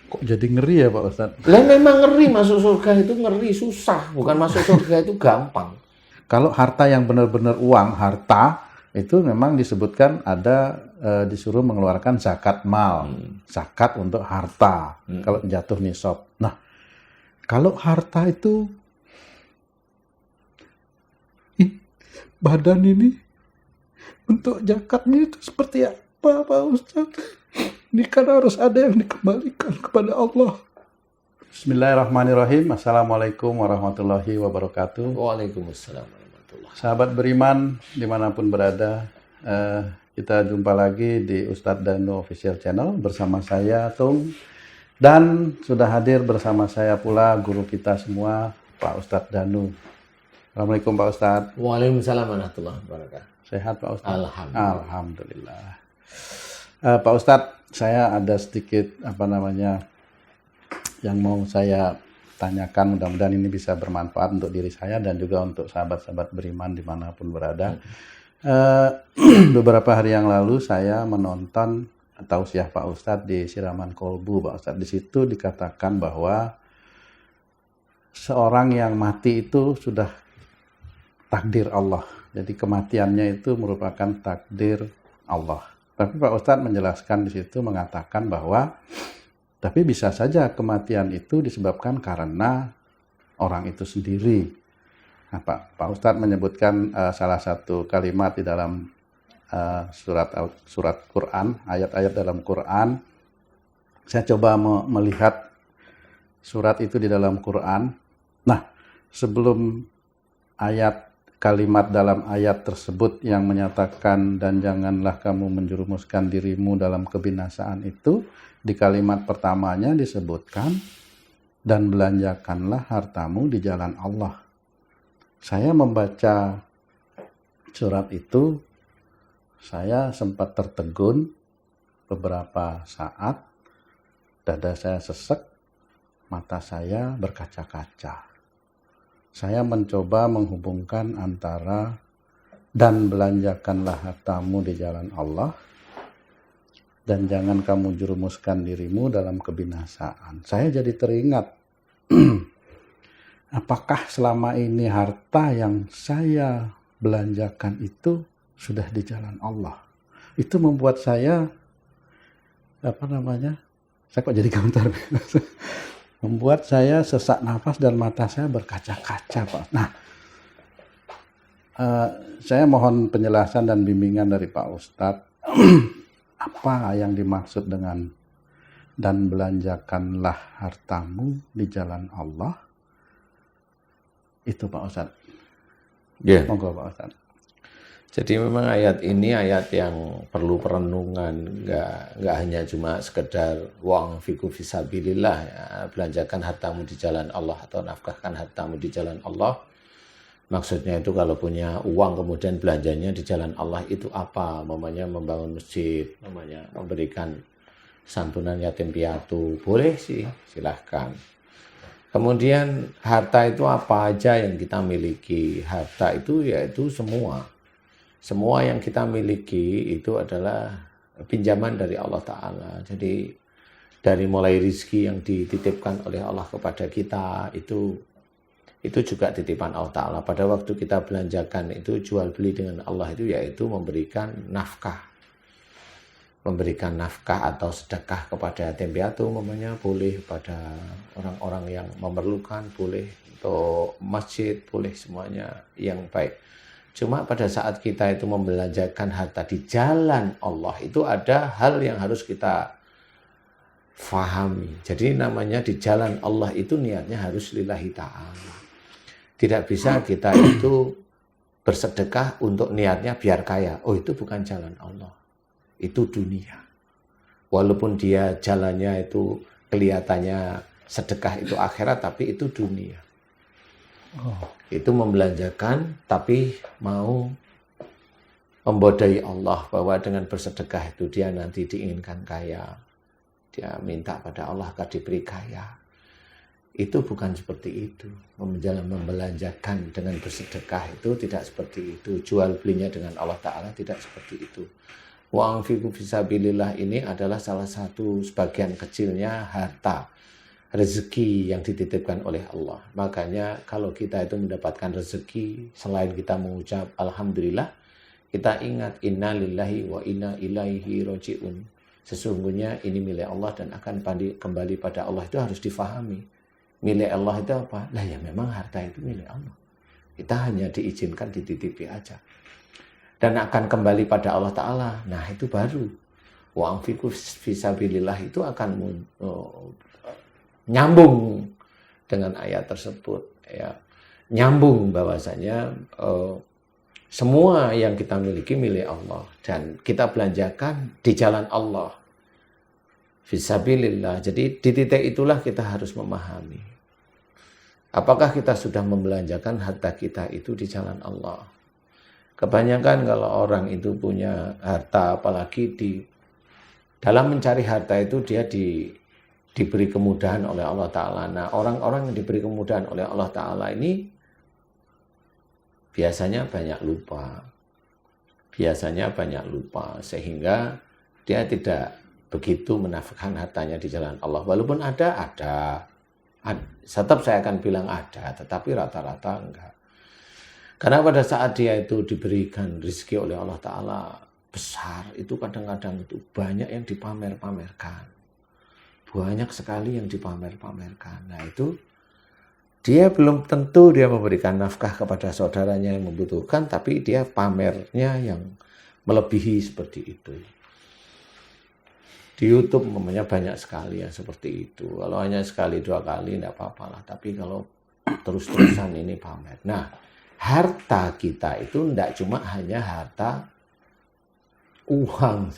Kok jadi ngeri ya Pak Ustadz? Lah memang ngeri, masuk surga itu ngeri, susah. Bukan masuk surga itu gampang. Kalau harta yang benar-benar uang, harta itu memang disebutkan ada disuruh mengeluarkan zakat mal, zakat untuk harta kalau jatuh nisab. Nah, kalau harta itu badan ini untuk zakatnya itu seperti apa Pak Ustadz? Ini kan harus ada yang dikembalikan kepada Allah. Bismillahirrahmanirrahim. Assalamualaikum warahmatullahi wabarakatuh. Waalaikumsalam warahmatullahi. Sahabat beriman dimanapun berada, kita jumpa lagi di Ustadz Danu Official Channel bersama saya Tung, dan sudah hadir bersama saya pula guru kita semua Pak Ustadz Danu. Assalamualaikum Pak Ustadz. Waalaikumsalam warahmatullahi wabarakatuh. Sehat Pak Ustadz? Alhamdulillah. Alhamdulillah. Pak Ustadz, saya ada sedikit yang mau saya tanyakan, mudah-mudahan ini bisa bermanfaat untuk diri saya dan juga untuk sahabat-sahabat beriman dimanapun berada. Beberapa hari yang lalu saya menonton tausiah Pak Ustadz di Siraman Kolbu Pak Ustadz. Di situ dikatakan bahwa seorang yang mati itu sudah takdir Allah. Jadi kematiannya itu merupakan takdir Allah. Tapi Pak Ustadz menjelaskan di situ, mengatakan bahwa tapi bisa saja kematian itu disebabkan karena orang itu sendiri. Nah, Pak Ustadz menyebutkan salah satu kalimat di dalam surat Quran, ayat-ayat dalam Quran. Saya coba melihat surat itu di dalam Quran. Nah, sebelum kalimat dalam ayat tersebut yang menyatakan dan janganlah kamu menjerumuskan dirimu dalam kebinasaan itu, di kalimat pertamanya disebutkan dan belanjakanlah hartamu di jalan Allah. Saya membaca surat itu, saya sempat tertegun beberapa saat, dada saya sesek, mata saya berkaca-kaca. Saya mencoba menghubungkan antara dan belanjakanlah hartamu di jalan Allah dan jangan kamu jerumuskan dirimu dalam kebinasaan. Saya jadi teringat, apakah selama ini harta yang saya belanjakan itu sudah di jalan Allah? Itu membuat saya, saya kok jadi komentar. Membuat saya sesak nafas dan mata saya berkaca-kaca, Pak. Nah, saya mohon penjelasan dan bimbingan dari Pak Ustadz. Apa yang dimaksud dengan dan belanjakanlah hartamu di jalan Allah? Itu Pak Ustadz. Ya. Monggo Pak Ustadz. Jadi memang ayat ini ayat yang perlu perenungan, nggak hanya cuma sekedar wa'ang fiku fisabilillah, ya, belanjakan hartamu di jalan Allah atau nafkahkan hartamu di jalan Allah. Maksudnya itu kalau punya uang kemudian belanjanya di jalan Allah itu apa? Mamanya membangun masjid, mamanya memberikan santunan yatim piatu, boleh sih, silahkan. Kemudian harta itu apa aja yang kita miliki? Harta itu yaitu semua yang kita miliki itu adalah pinjaman dari Allah Ta'ala. Jadi dari mulai rizki yang dititipkan oleh Allah kepada kita itu juga titipan Allah Ta'ala. Pada waktu kita belanjakan itu jual beli dengan Allah itu yaitu memberikan nafkah. Memberikan nafkah atau sedekah kepada yatim piatu umpamanya boleh, pada orang-orang yang memerlukan boleh, untuk masjid boleh, semuanya yang baik. Cuma pada saat kita itu membelanjakan harta di jalan Allah itu ada hal yang harus kita fahami. Jadi namanya di jalan Allah itu niatnya harus lillahi ta'ala. Tidak bisa kita itu bersedekah untuk niatnya biar kaya. Oh, itu bukan jalan Allah. Itu dunia. Walaupun dia jalannya itu kelihatannya sedekah itu akhirat, tapi itu dunia. Itu membelanjakan tapi mau membodai Allah bahwa dengan bersedekah itu dia nanti diinginkan kaya. Dia minta pada Allah agar diberi kaya. Itu bukan seperti itu. Membelanjakan dengan bersedekah itu tidak seperti itu. Jual belinya dengan Allah Ta'ala tidak seperti itu. Wa anfiqu fisabilillah ini adalah salah satu sebagian kecilnya harta rezeki yang dititipkan oleh Allah. Makanya kalau kita itu mendapatkan rezeki, selain kita mengucap alhamdulillah, kita ingat inna lillahi wa inna ilaihi raji'un. Sesungguhnya ini milik Allah dan akan kembali pada Allah. Itu harus difahami. Milik Allah itu apa? Lah ya memang harta itu milik Allah. Kita hanya diizinkan dititipi aja. Dan akan kembali pada Allah Ta'ala. Nah itu baru. Wa anfiqu fisabilillah itu akan nyambung dengan ayat tersebut. Ya. Nyambung bahwasanya semua yang kita miliki milik Allah. Dan kita belanjakan di jalan Allah. Fisabilillah. Jadi di titik itulah kita harus memahami. Apakah kita sudah membelanjakan harta kita itu di jalan Allah? Kebanyakan kalau orang itu punya harta, apalagi dalam mencari harta itu dia diberi kemudahan oleh Allah Ta'ala. Nah, orang-orang yang diberi kemudahan oleh Allah Ta'ala ini biasanya banyak lupa. Sehingga dia tidak begitu menafkahkan hartanya di jalan Allah. Walaupun ada. Tetap saya akan bilang ada, tetapi rata-rata enggak. Karena pada saat dia itu diberikan rezeki oleh Allah Ta'ala besar, itu kadang-kadang itu banyak yang dipamer-pamerkan. Banyak sekali yang dipamer-pamerkan. Nah itu dia belum tentu dia memberikan nafkah kepada saudaranya yang membutuhkan, tapi dia pamernya yang melebihi seperti itu. Di YouTube namanya banyak sekali yang seperti itu. Kalau hanya sekali dua kali tidak apa-apa lah. Tapi kalau terus-terusan ini pamer. Nah, harta kita itu tidak cuma hanya harta uang.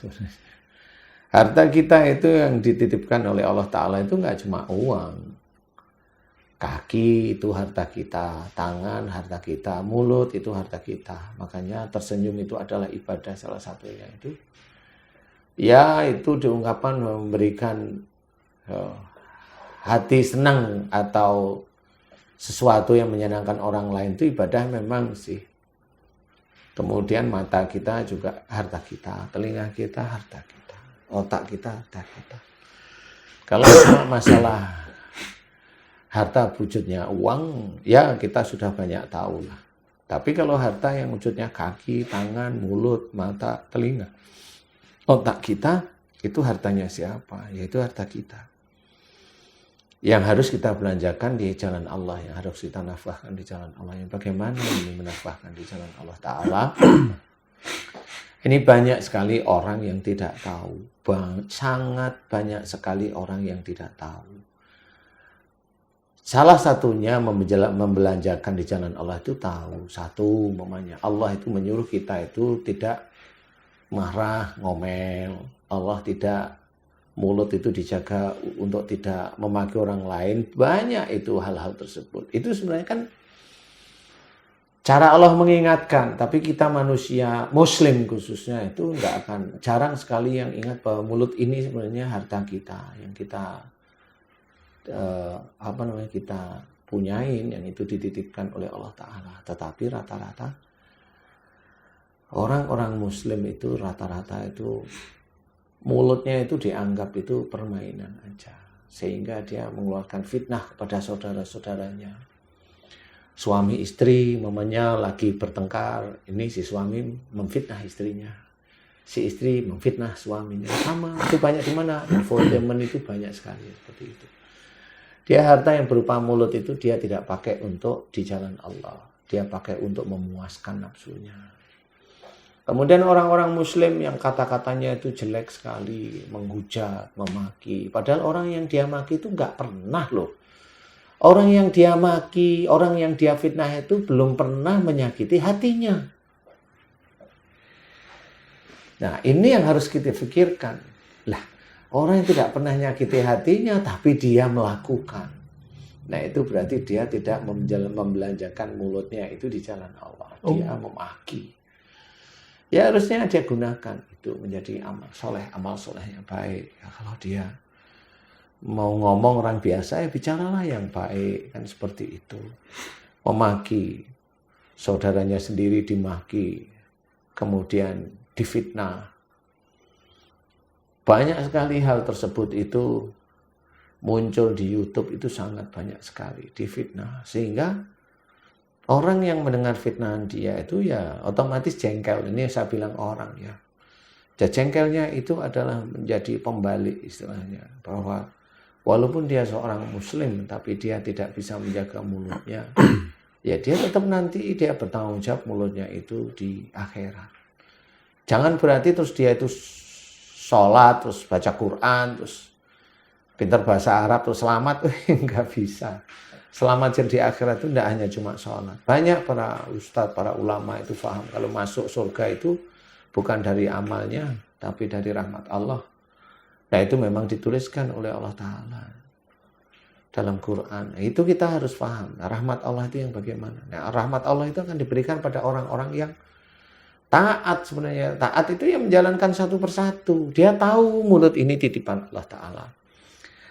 Harta kita itu yang dititipkan oleh Allah Ta'ala itu nggak cuma uang. Kaki itu harta kita, tangan harta kita, mulut itu harta kita. Makanya tersenyum itu adalah ibadah salah satunya itu. Ya itu diungkapkan memberikan hati senang atau sesuatu yang menyenangkan orang lain itu ibadah memang sih. Kemudian mata kita juga harta kita, telinga kita harta kita, otak kita harta kita. Kalau cuma masalah harta wujudnya uang, ya kita sudah banyak tahu lah. Tapi kalau harta yang wujudnya kaki, tangan, mulut, mata, telinga, otak kita, itu hartanya siapa? Yaitu harta kita. Yang harus kita belanjakan di jalan Allah, yang harus kita nafkahkan di jalan Allah. Yang bagaimana ini menafkahkan di jalan Allah Ta'ala? Ini banyak sekali orang yang tidak tahu. Sangat banyak sekali orang yang tidak tahu. Salah satunya membelanjakan di jalan Allah itu tahu. Satu, umpamanya Allah itu menyuruh kita itu tidak marah, ngomel. Allah tidak, mulut itu dijaga untuk tidak memaki orang lain. Banyak itu hal-hal tersebut. Itu sebenarnya kan cara Allah mengingatkan. Tapi kita manusia Muslim khususnya itu enggak akan, jarang sekali yang ingat bahwa mulut ini sebenarnya harta kita. Yang kita kita punyain, yang itu dititipkan oleh Allah Ta'ala. Tetapi rata-rata orang-orang Muslim itu rata-rata itu mulutnya itu dianggap itu permainan aja. Sehingga dia mengeluarkan fitnah kepada saudara-saudaranya. Suami istri mamanya lagi bertengkar. Ini si suami memfitnah istrinya. Si istri memfitnah suaminya. Sama, itu banyak di mana? Infotainment itu banyak sekali seperti itu. Dia harta yang berupa mulut itu dia tidak pakai untuk di jalan Allah. Dia pakai untuk memuaskan nafsunya. Kemudian orang-orang Muslim yang kata-katanya itu jelek sekali, menghujat, memaki. Padahal orang yang dia maki itu nggak pernah loh. Orang yang dia maki, orang yang dia fitnah itu belum pernah menyakiti hatinya. Nah ini yang harus kita pikirkan. Lah, orang yang tidak pernah nyakiti hatinya tapi dia melakukan. Nah itu berarti dia tidak membelanjakan mulutnya itu di jalan Allah. Dia memaki. Ya harusnya dia gunakan itu menjadi amal soleh yang baik. Ya, kalau dia mau ngomong orang biasa ya bicaralah yang baik, kan seperti itu. Memaki, saudaranya sendiri dimaki, kemudian difitnah, Banyak sekali hal tersebut itu muncul di YouTube, itu sangat banyak sekali difitnah, sehingga orang yang mendengar fitnahan dia itu ya otomatis jengkel. Ini saya bilang orang ya. Jengkelnya itu adalah menjadi pembalik istilahnya, bahwa walaupun dia seorang muslim tapi dia tidak bisa menjaga mulutnya, ya dia tetap nanti dia bertanggung jawab mulutnya itu di akhirat. Jangan berarti terus dia itu sholat, terus baca Quran, terus pintar bahasa Arab, terus selamat. Enggak bisa. Selamat di akhirat itu tidak hanya cuma sholat. Banyak para ustadz, para ulama itu paham kalau masuk surga itu bukan dari amalnya, tapi dari rahmat Allah. Nah itu memang dituliskan oleh Allah Ta'ala dalam Quran. Nah, itu kita harus paham. Nah, rahmat Allah itu yang bagaimana? Nah, rahmat Allah itu akan diberikan pada orang-orang yang taat sebenarnya. Taat itu yang menjalankan satu persatu. Dia tahu mulut ini titipan Allah Ta'ala.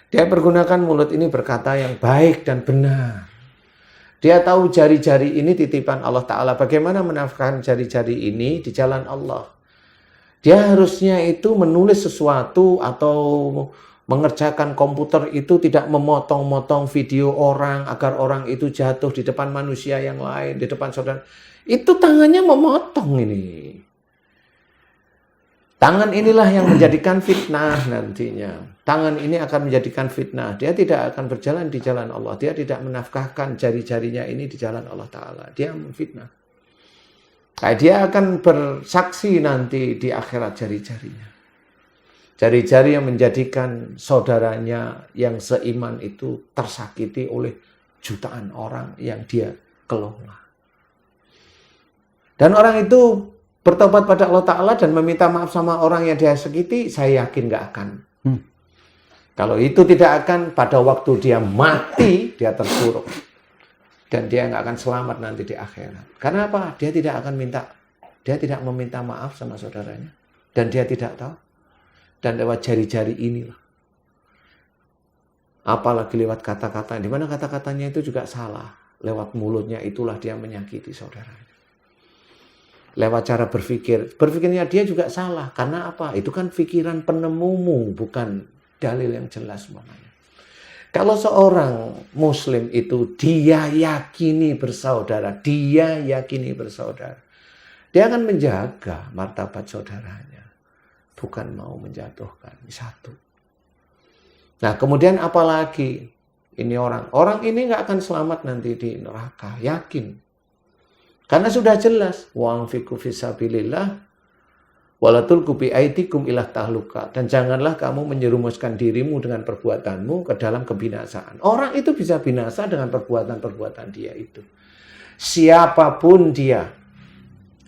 Dia pergunakan mulut ini berkata yang baik dan benar. Dia tahu jari-jari ini titipan Allah Ta'ala. Bagaimana menafkahkan jari-jari ini di jalan Allah. Dia harusnya itu menulis sesuatu atau mengerjakan komputer itu tidak memotong-motong video orang agar orang itu jatuh di depan manusia yang lain, di depan saudara. Itu tangannya memotong ini. Tangan inilah yang menjadikan fitnah nantinya. Tangan ini akan menjadikan fitnah. Dia tidak akan berjalan di jalan Allah. Dia tidak menafkahkan jari-jarinya ini di jalan Allah Ta'ala. Dia memfitnah. Nah, dia akan bersaksi nanti di akhirat jari-jarinya. Jari-jari yang menjadikan saudaranya yang seiman itu tersakiti oleh jutaan orang yang dia kelola. Dan orang itu bertobat pada Allah Ta'ala dan meminta maaf sama orang yang dia sakiti, saya yakin gak akan. Kalau itu tidak akan, pada waktu dia mati, dia terpuruk. Dan dia nggak akan selamat nanti di akhirat. Karena apa? Dia tidak meminta maaf sama saudaranya. Dan dia tidak tahu. Dan lewat jari-jari inilah. Apalagi lewat kata-kata. Di mana kata-katanya itu juga salah. Lewat mulutnya itulah dia menyakiti saudaranya. Lewat cara berpikir. Berpikirnya dia juga salah. Karena apa? Itu kan pikiran penemumu, bukan dalil yang jelas makanya. Kalau seorang muslim itu dia yakini bersaudara, dia akan menjaga martabat saudaranya, bukan mau menjatuhkan. Satu. Nah kemudian apalagi ini orang ini nggak akan selamat nanti di neraka, yakin. Karena sudah jelas, wa anfiqu fisabilillah wala tulqu biaidikum ila tahluka, dan janganlah kamu menyerumuskan dirimu dengan perbuatanmu ke dalam kebinasaan. Orang itu bisa binasa dengan perbuatan-perbuatan dia itu. Siapapun dia,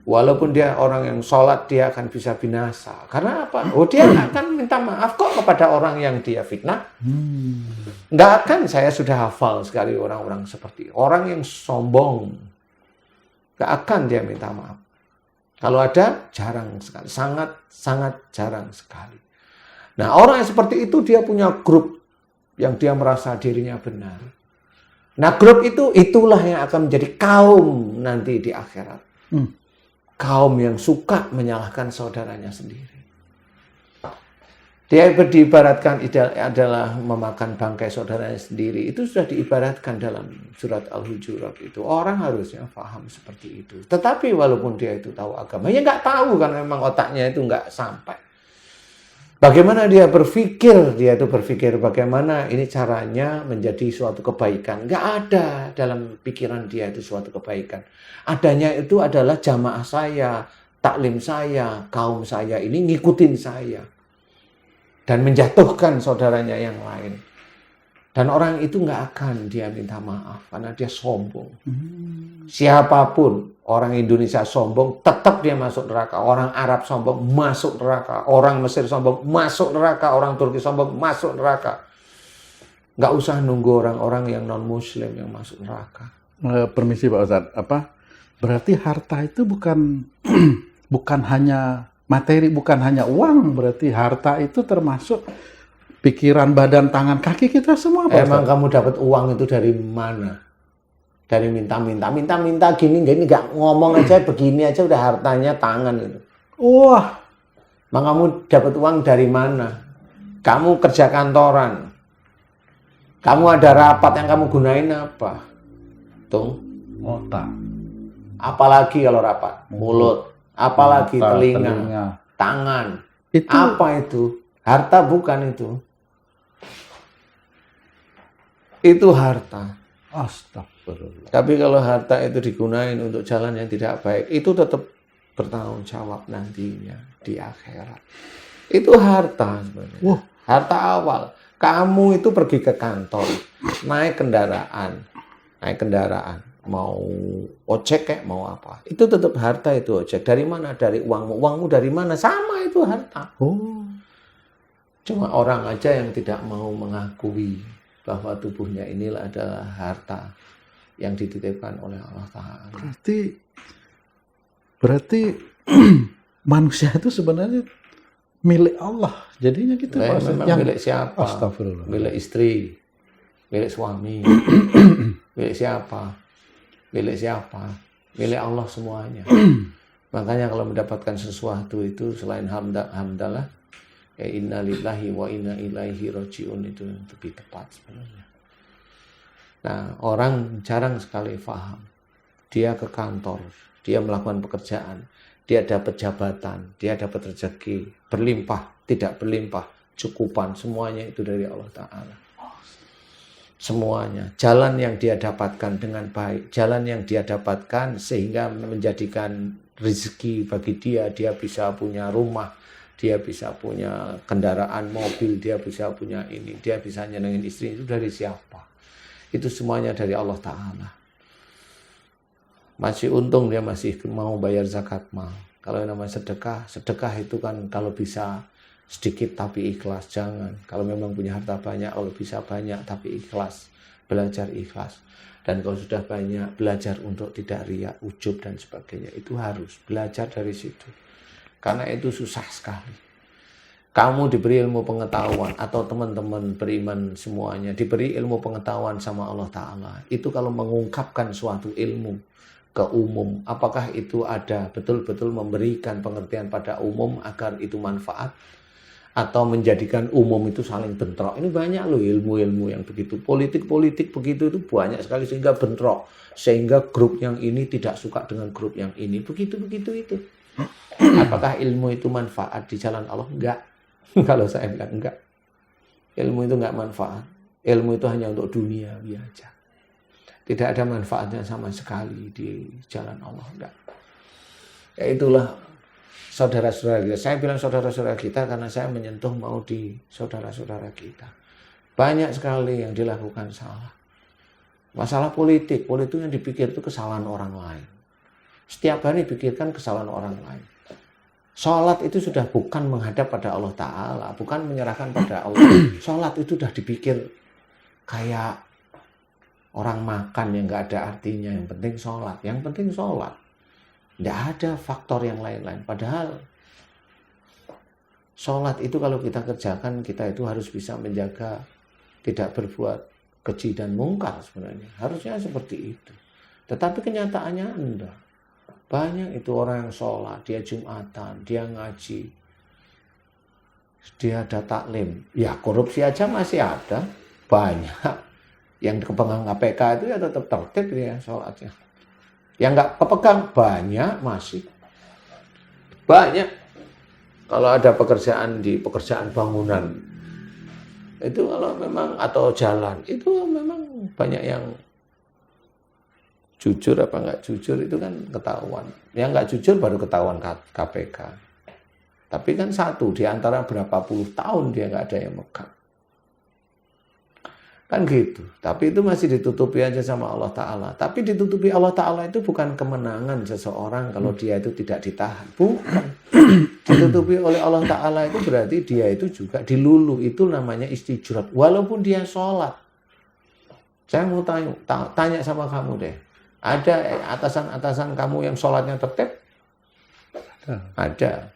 walaupun dia orang yang sholat, dia akan bisa binasa. Karena apa? Oh, dia akan minta maaf kok kepada orang yang dia fitnah. Nggak akan. Saya sudah hafal sekali orang-orang seperti orang yang sombong. Nggak akan dia minta maaf. Kalau ada, jarang sekali. Sangat jarang sekali. Nah, orang yang seperti itu dia punya grup yang dia merasa dirinya benar. Nah, grup itulah yang akan menjadi kaum nanti di akhirat. Kaum yang suka menyalahkan saudaranya sendiri. Dia diibaratkan adalah memakan bangkai saudaranya sendiri. Itu sudah diibaratkan dalam surat Al-Hujurat itu. Orang harusnya paham seperti itu. Tetapi walaupun dia itu tahu agama, ya nggak tahu karena memang otaknya itu nggak sampai. Bagaimana dia berpikir? Dia itu berpikir bagaimana ini caranya menjadi suatu kebaikan. Nggak ada dalam pikiran dia itu suatu kebaikan. Adanya itu adalah jamaah saya, taklim saya, kaum saya ini ngikutin saya. Dan menjatuhkan saudaranya yang lain. Dan orang itu nggak akan dia minta maaf karena dia sombong. Siapapun orang Indonesia sombong, tetap dia masuk neraka. Orang Arab sombong, masuk neraka. Orang Mesir sombong, masuk neraka. Orang Turki sombong, masuk neraka. Nggak usah nunggu orang-orang yang non-Muslim yang masuk neraka. Permisi Pak Ustadz, berarti harta itu bukan hanya materi, bukan hanya uang, berarti harta itu termasuk pikiran, badan, tangan, kaki kita semua. Emang kamu dapat uang itu dari mana? Dari minta gini, nggak ngomong aja begini aja udah hartanya tangan itu. Wah, Kamu dapat uang dari mana? Kamu kerja kantoran. Kamu ada rapat yang kamu gunain apa? Tung. Otak. Apalagi kalau rapat? Mulut. Apalagi Mata, telinga. telinga. Tangan. Itu Apa itu? Harta bukan itu. Itu harta. astagfirullah. Tapi kalau harta itu digunain untuk jalan yang tidak baik, itu tetap bertanggung jawab nantinya di akhirat. Itu harta sebenarnya. Wah. Harta awal. Kamu itu pergi ke kantor, naik kendaraan, mau ojek kayak mau apa. Itu tetap harta itu ojek. Dari mana? Dari uangmu. Uangmu dari mana? Sama itu harta. Oh. Cuma orang aja yang tidak mau mengakui bahwa tubuhnya inilah adalah harta yang dititipkan oleh Allah Ta'ala. Berarti manusia itu sebenarnya milik Allah. Jadinya kita Memang yang milik siapa? astagfirullah. Milik istri, milik suami, milik siapa? Milik siapa? Milik Allah semuanya. Makanya kalau mendapatkan sesuatu itu selain hamdalah, ya inna lillahi wa inna ilaihi rajiun, itu yang lebih tepat sebenarnya. Nah, orang jarang sekali paham. Dia ke kantor, dia melakukan pekerjaan, dia dapat jabatan, dia dapat rezeki, berlimpah, tidak berlimpah, cukupan, semuanya itu dari Allah Ta'ala. Semuanya. Jalan yang dia dapatkan dengan baik, jalan yang dia dapatkan sehingga menjadikan rezeki bagi dia, dia bisa punya rumah, dia bisa punya kendaraan mobil, dia bisa punya ini, dia bisa nyenengin istri, itu dari siapa? Itu semuanya dari Allah Ta'ala. Masih untung dia masih mau bayar zakat mal. Kalau yang namanya sedekah, sedekah itu kan kalau bisa sedikit tapi ikhlas, jangan. Kalau memang punya harta banyak, kalau bisa banyak tapi ikhlas, belajar ikhlas. Dan kalau sudah banyak, belajar untuk tidak riya, ujub dan sebagainya. Itu harus belajar dari situ. Karena itu susah sekali. Kamu diberi ilmu pengetahuan atau teman-teman beriman semuanya diberi ilmu pengetahuan sama Allah Ta'ala. Itu kalau mengungkapkan suatu ilmu ke umum, apakah itu ada betul-betul memberikan pengertian pada umum agar itu manfaat, atau menjadikan umum itu saling bentrok? Ini banyak loh ilmu-ilmu yang begitu. Politik-politik begitu itu banyak sekali sehingga bentrok. Sehingga grup yang ini tidak suka dengan grup yang ini. Begitu-begitu itu. Apakah ilmu itu manfaat di jalan Allah? Enggak. Kalau saya bilang enggak. Ilmu itu enggak manfaat. Ilmu itu hanya untuk dunia aja. Tidak ada manfaatnya sama sekali di jalan Allah. Enggak. Ya itulah saudara-saudara kita. Saya bilang saudara-saudara kita karena saya menyentuh mau di saudara-saudara kita. Banyak sekali yang dilakukan salah. Masalah politik yang dipikir itu kesalahan orang lain. Setiap hari pikirkan kesalahan orang lain. Sholat itu sudah bukan menghadap pada Allah Ta'ala, bukan menyerahkan pada Allah. Sholat itu sudah dipikir kayak orang makan yang gak ada artinya. Yang penting sholat, Tidak ada faktor yang lain-lain. Padahal sholat itu kalau kita kerjakan, kita itu harus bisa menjaga tidak berbuat keji dan mungkar sebenarnya. Harusnya seperti itu. Tetapi kenyataannya enggak. Banyak itu orang yang sholat, dia Jumatan, dia ngaji, dia ada taklim. Ya korupsi aja masih ada. Banyak. Yang kepegang KPK itu ya tetap tertib dia sholatnya. Yang nggak kepegang banyak masih. Banyak. Kalau ada pekerjaan di pekerjaan bangunan, itu kalau memang atau jalan, itu memang banyak yang jujur apa nggak jujur itu kan ketahuan. Yang nggak jujur baru ketahuan KPK. Tapi kan satu di antara berapa puluh tahun dia nggak ada yang megang. Kan gitu. Tapi itu masih ditutupi aja sama Allah Ta'ala. Tapi ditutupi Allah Ta'ala itu bukan kemenangan seseorang kalau dia itu tidak ditahan. Bukan. Ditutupi oleh Allah Ta'ala itu berarti dia itu juga dilulu. Itu namanya istijrat. Walaupun dia sholat. Saya mau tanya sama kamu deh. Ada atasan-atasan kamu yang sholatnya tertib? Ada.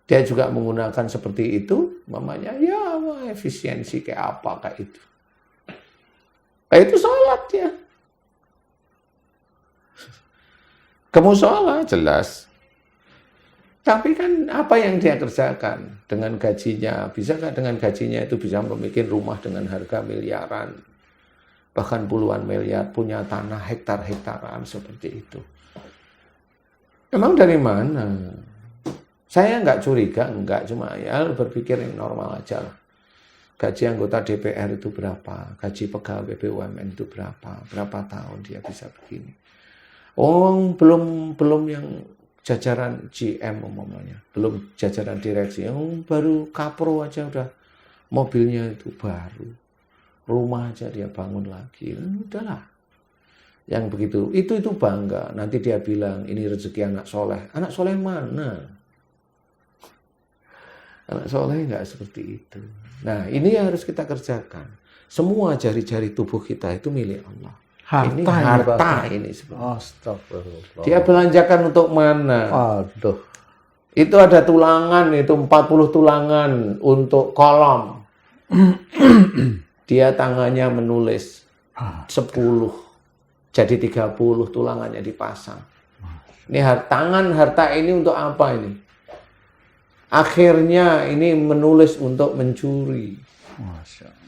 Dia juga menggunakan seperti itu. Mamanya ya efisiensi kayak apa kayak itu. Kayak itu sholat ya. Kamu sholat jelas. Tapi kan apa yang dia kerjakan dengan gajinya? Bisakah dengan gajinya itu bisa membuat rumah dengan harga miliaran? Bahkan puluhan miliar, punya tanah hektar-hektaran seperti itu. Emang dari mana? Saya nggak curiga, enggak. Cuma ya berpikir yang normal aja lah. Gaji anggota DPR itu berapa? Gaji pegawai BUMN itu berapa? Berapa tahun dia bisa begini? Oh, belum yang jajaran GM umumnya, belum jajaran direksi, yang baru kapro aja udah mobilnya itu baru, rumah aja dia bangun lagi, udahlah. Yang begitu, itu bangga. Nanti dia bilang ini rezeki anak soleh mana? Anak soleh nggak seperti itu. Nah, ini yang harus kita kerjakan. Semua jari-jari tubuh kita itu milik Allah. Ini harta ini sebenarnya. Astagfirullah. Dia belanjakan untuk mana? Aduh. Itu ada tulangan, itu 40 tulangan untuk kolom. Dia tangannya menulis 10. Jadi 30 tulangannya dipasang. Ini harta ini untuk apa ini? Akhirnya ini menulis untuk mencuri. Masya Allah.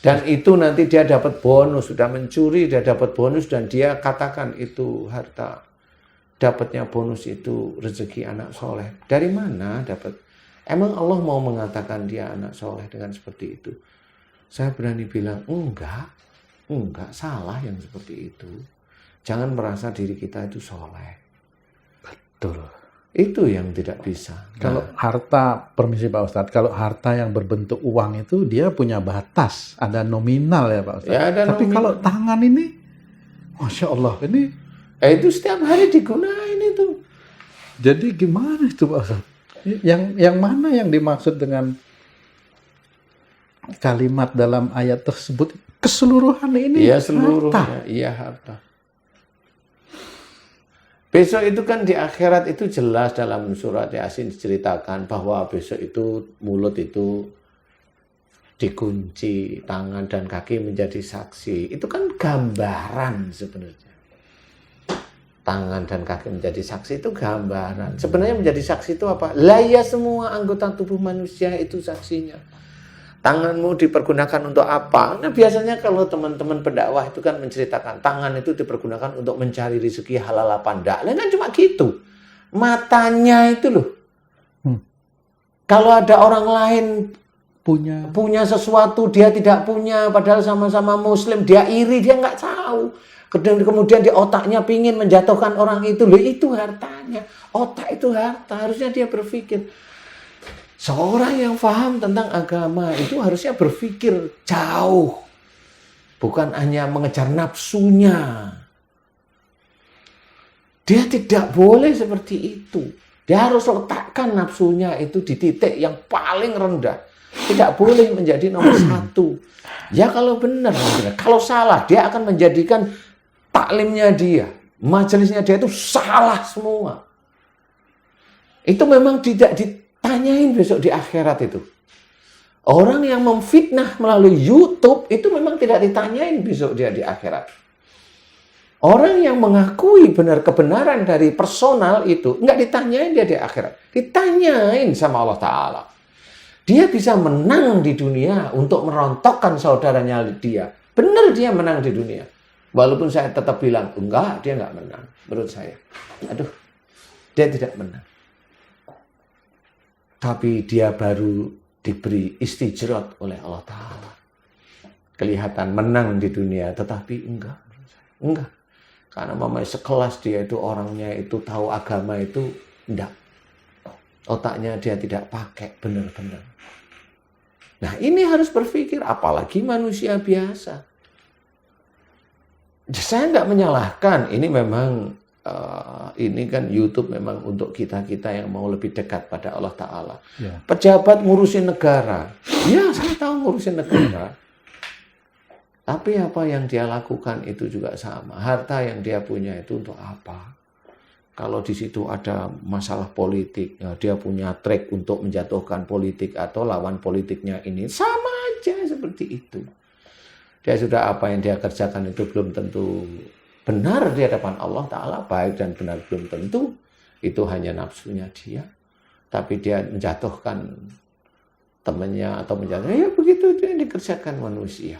Dan itu nanti dia dapat bonus, sudah mencuri dia dapat bonus dan dia katakan itu harta. Dapatnya bonus itu rezeki anak soleh. Dari mana dapat? Emang Allah mau mengatakan dia anak soleh dengan seperti itu? Saya berani bilang enggak salah yang seperti itu. Jangan merasa diri kita itu soleh. Betul. Itu yang tidak bisa. Kalau harta, permisi Pak Ustadz, kalau harta yang berbentuk uang itu dia punya batas, ada nominal ya Pak Ustadz. Ya, ada tapi nominal. kalau tangan ini, Masya Allah, ini. Itu setiap hari digunain itu. Jadi gimana itu Pak Ustadz? Yang mana yang dimaksud dengan kalimat dalam ayat tersebut? Keseluruhan ini Iya seluruhnya, harta. iya harta. Besok itu kan di akhirat itu jelas dalam surat Yasin diceritakan bahwa besok itu mulut itu dikunci, tangan dan kaki menjadi saksi. Itu kan gambaran sebenarnya. Tangan dan kaki menjadi saksi itu gambaran. Sebenarnya menjadi saksi itu apa? Lah ya semua anggota tubuh manusia itu saksinya. Tanganmu dipergunakan untuk apa? Nah biasanya kalau teman-teman pendakwah itu kan menceritakan tangan itu dipergunakan untuk mencari rezeki halal apa enggak. Lah kan cuma gitu. Matanya itu loh. Kalau ada orang lain punya sesuatu dia tidak punya, padahal sama-sama muslim, dia iri, dia nggak tahu. Kemudian di otaknya pingin menjatuhkan orang itu, loh itu hartanya. Otak itu harta, harusnya dia berpikir. Seorang yang paham tentang agama itu harusnya berpikir jauh. Bukan hanya mengejar nafsunya. Dia tidak boleh seperti itu. Dia harus letakkan nafsunya itu di titik yang paling rendah. Tidak boleh menjadi nomor satu. Ya kalau benar. Kalau salah, dia akan menjadikan taklimnya dia, majelisnya dia itu salah semua. Itu memang tidak ditanyain besok di akhirat itu. Orang yang memfitnah melalui YouTube itu memang tidak ditanyain besok dia di akhirat. Orang yang mengakui kebenaran dari personal itu nggak ditanyain dia di akhirat. Ditanyain sama Allah Ta'ala. Dia bisa menang di dunia untuk merontokkan saudaranya dia. Benar dia menang di dunia. Walaupun saya tetap bilang, enggak, dia enggak menang. Menurut saya. Aduh, dia tidak menang. Tapi dia baru diberi istijrat oleh Allah Ta'ala. Kelihatan menang di dunia, tetapi enggak. Enggak. Karena mamanya sekelas dia itu orangnya itu tahu agama itu, enggak. Otaknya dia tidak pakai benar-benar. Nah ini harus berpikir, apalagi manusia biasa. Saya nggak menyalahkan, ini memang ini kan YouTube memang untuk kita-kita yang mau lebih dekat pada Allah Ta'ala. Ya. Pejabat ngurusin negara, ya saya tahu ngurusin negara. Tapi apa yang dia lakukan itu juga sama. Harta yang dia punya itu untuk apa? Kalau di situ ada masalah politik, ya dia punya trik untuk menjatuhkan politik atau lawan politiknya ini. Sama aja seperti itu. Dia sudah apa yang dia kerjakan itu belum tentu benar di hadapan Allah Ta'ala. Baik dan benar belum tentu. itu hanya nafsunya dia, tapi dia menjatuhkan temannya atau menjatuhkan, ya begitu itu yang dikerjakan manusia.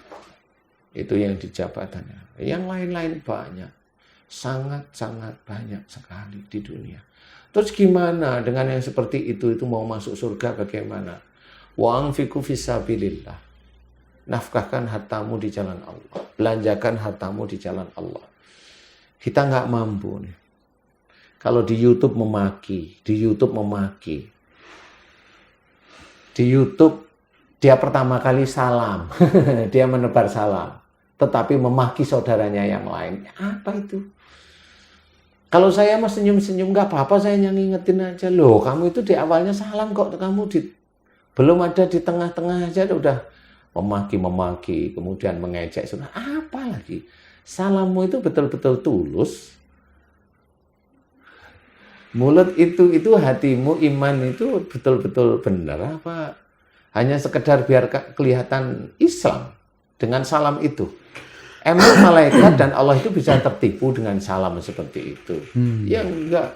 Itu yang di jabatannya. Yang lain-lain banyak, sangat-sangat banyak sekali di dunia. Terus gimana dengan yang seperti itu mau masuk surga bagaimana? Wa anfiqu fisabilillah. Nafkahkan hartamu di jalan Allah. Belanjakan hartamu di jalan Allah. Kita nggak mampu nih. Kalau di YouTube memaki. Di YouTube dia pertama kali salam. Dia menebar salam. Tetapi memaki saudaranya yang lain. Apa itu? Kalau saya mah senyum-senyum, nggak apa-apa, saya ngingetin aja. Loh, kamu itu di awalnya salam kok, kamu belum ada di tengah-tengah aja udah memaki, kemudian mengejek. Sudah apa lagi? Salammu itu betul-betul tulus. Mulut itu hatimu, iman itu betul-betul benar apa? Hanya sekedar biar kelihatan Islam dengan salam itu. Emang malaikat dan Allah itu bisa tertipu dengan salam seperti itu? Ya enggak.